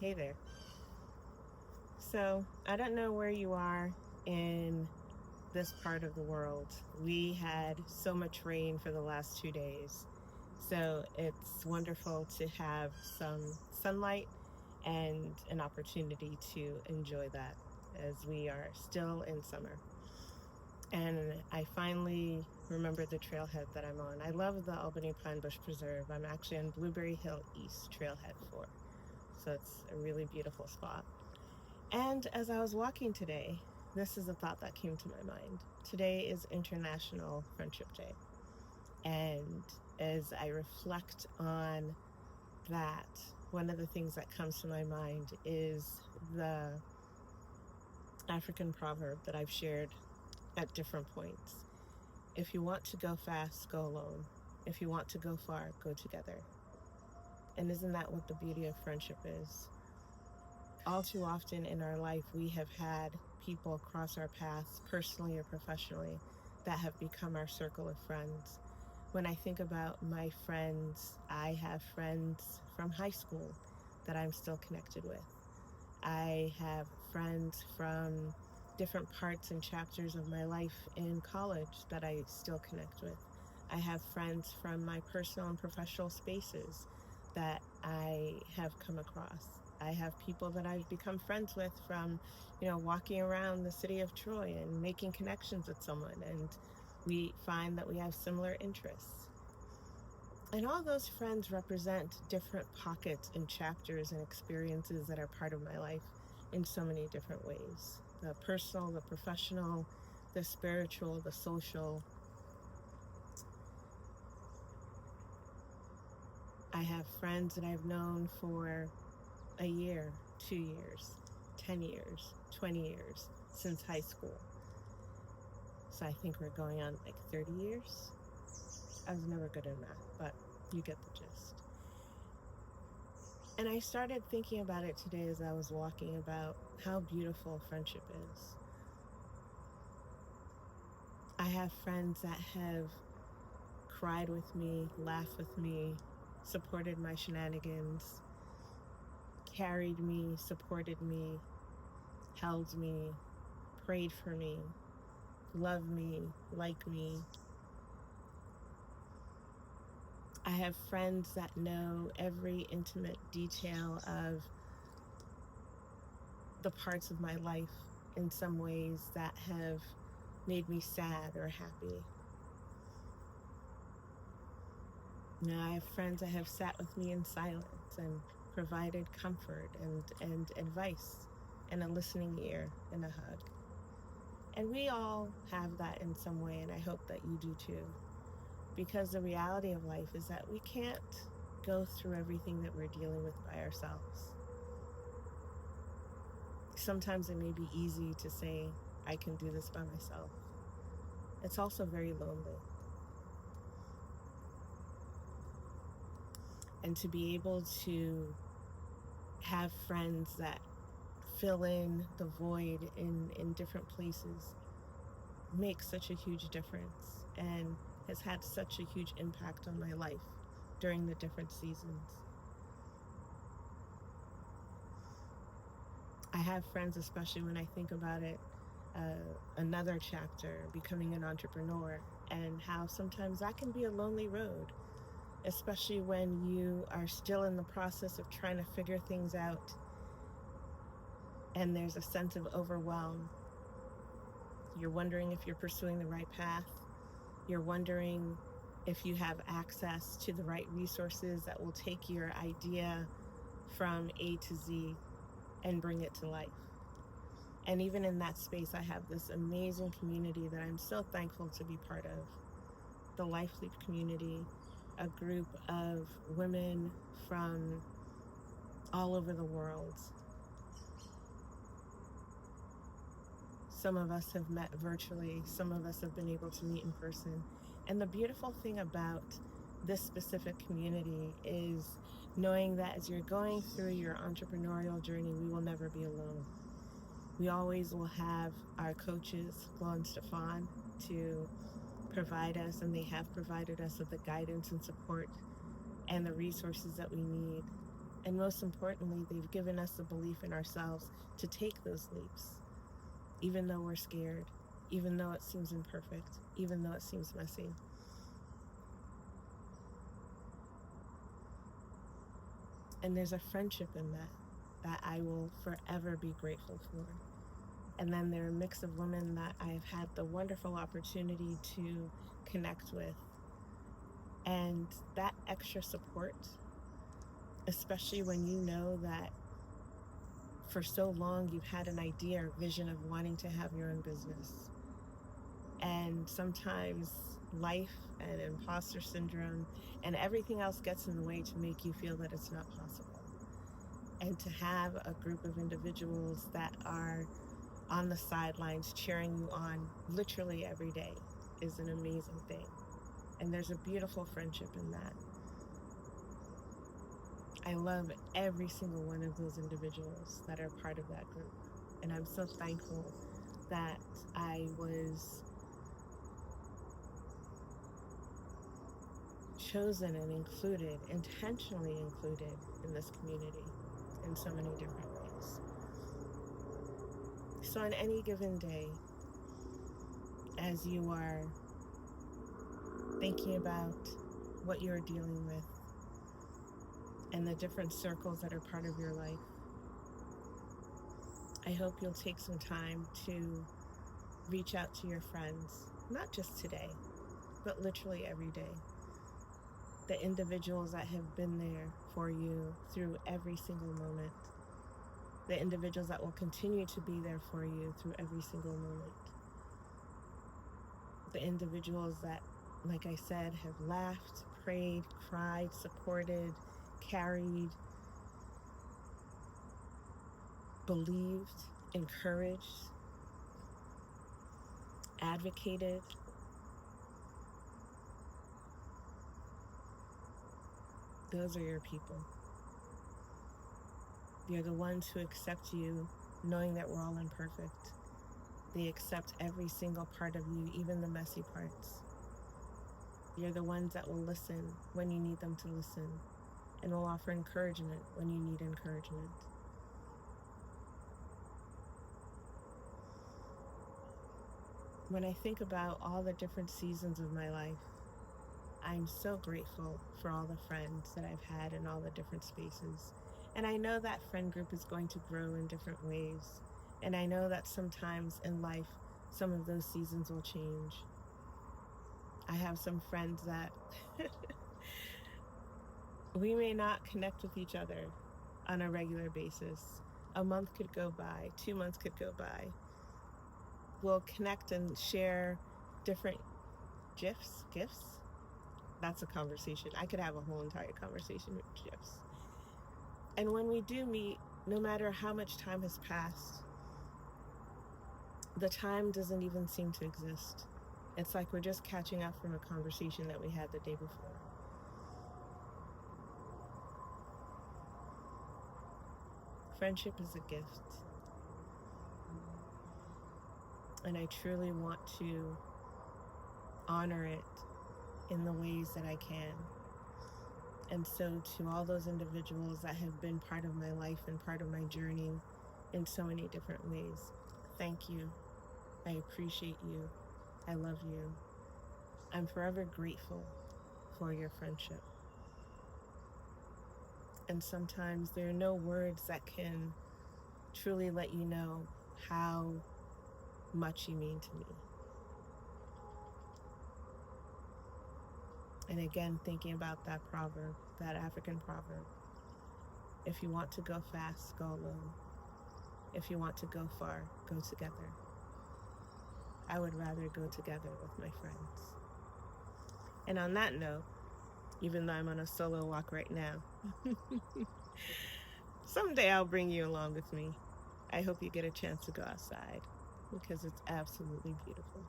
Hey there. So, I don't know where you are in this part of the world. We had so much rain for the last 2 days. So, it's wonderful to have some sunlight and an opportunity to enjoy that as we are still in summer. And I finally remember the trailhead that I'm on. I love the Albany Pine Bush Preserve. I'm actually on Blueberry Hill East Trailhead 4. So, it's a really beautiful spot. And as I was walking today, this is a thought that came to my mind. Today is International Friendship Day. And as I reflect on that, one of the things that comes to my mind is the African proverb that I've shared at different points. If you want to go fast, go alone. If you want to go far, go together. And isn't that what the beauty of friendship is? All too often in our life, we have had people cross our paths, personally or professionally, that have become our circle of friends. When I think about my friends, I have friends from high school that I'm still connected with. I have friends from different parts and chapters of my life in college that I still connect with. I have friends from my personal and professional spaces that I have come across. I have people that I've become friends with from, walking around the city of Troy and making connections with someone, and we find that we have similar interests. And all those friends represent different pockets and chapters and experiences that are part of my life in so many different ways. The personal, the professional, the spiritual, the social. I have friends that I've known for a year, 2 years, 10 years, 20 years since high school. So I think we're going on like 30 years. I was never good at math, but you get the gist. And I started thinking about it today as I was walking about how beautiful friendship is. I have friends that have cried with me, laughed with me, supported my shenanigans, carried me, supported me, held me, prayed for me, loved me, liked me. I have friends that know every intimate detail of the parts of my life in some ways that have made me sad or happy. Now, I have friends that have sat with me in silence and provided comfort and advice and a listening ear and a hug. And we all have that in some way, and I hope that you do too. Because the reality of life is that we can't go through everything that we're dealing with by ourselves. Sometimes it may be easy to say, I can do this by myself. It's also very lonely. And to be able to have friends that fill in the void in different places makes such a huge difference and has had such a huge impact on my life during the different seasons. I have friends, especially when I think about it, another chapter, becoming an entrepreneur, and how sometimes that can be a lonely road, especially when you are still in the process of trying to figure things out and there's a sense of overwhelm. You're wondering if you're pursuing the right path. You're wondering if you have access to the right resources that will take your idea from A to Z and bring it to life. And even in that space, I have this amazing community that I'm so thankful to be part of. The Life Leap community, a group of women from all over the world. Some of us have met virtually, some of us have been able to meet in person. And the beautiful thing about this specific community is knowing that as you're going through your entrepreneurial journey, we will never be alone. We always will have our coaches, Flo and Stefan, to provide us, and they have provided us with the guidance and support and the resources that we need. And most importantly, they've given us the belief in ourselves to take those leaps, even though we're scared, even though it seems imperfect, even though it seems messy. And there's a friendship in that I will forever be grateful for. And then there are a mix of women that I've had the wonderful opportunity to connect with. And that extra support, especially when you know that for so long you've had an idea or vision of wanting to have your own business. And sometimes life and imposter syndrome and everything else gets in the way to make you feel that it's not possible. And to have a group of individuals that are on the sidelines cheering you on literally every day is an amazing thing. And there's a beautiful friendship in that. I love every single one of those individuals that are part of that group. And I'm so thankful that I was chosen and included, intentionally included in this community in so many different ways. So on any given day, as you are thinking about what you're dealing with and the different circles that are part of your life, I hope you'll take some time to reach out to your friends, not just today, but literally every day. The individuals that have been there for you through every single moment. The individuals that will continue to be there for you through every single moment. The individuals that, like I said, have laughed, prayed, cried, supported, carried, believed, encouraged, advocated. Those are your people. They're the ones who accept you, knowing that we're all imperfect. They accept every single part of you, even the messy parts. You're the ones that will listen when you need them to listen, and will offer encouragement when you need encouragement. When I think about all the different seasons of my life, I'm so grateful for all the friends that I've had in all the different spaces. And I know that friend group is going to grow in different ways. And I know that sometimes in life, some of those seasons will change. I have some friends that we may not connect with each other on a regular basis. A month could go by, 2 months could go by. We'll connect and share different gifts. That's a conversation. I could have a whole entire conversation with gifs. And when we do meet, no matter how much time has passed, the time doesn't even seem to exist. It's like we're just catching up from a conversation that we had the day before. Friendship is a gift. And I truly want to honor it in the ways that I can. And so to all those individuals that have been part of my life and part of my journey in so many different ways, thank you. I appreciate you. I love you. I'm forever grateful for your friendship. And sometimes there are no words that can truly let you know how much you mean to me. And again, thinking about that proverb, that African proverb, if you want to go fast, go alone. If you want to go far, go together. I would rather go together with my friends. And on that note, even though I'm on a solo walk right now, someday I'll bring you along with me. I hope you get a chance to go outside because it's absolutely beautiful.